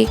1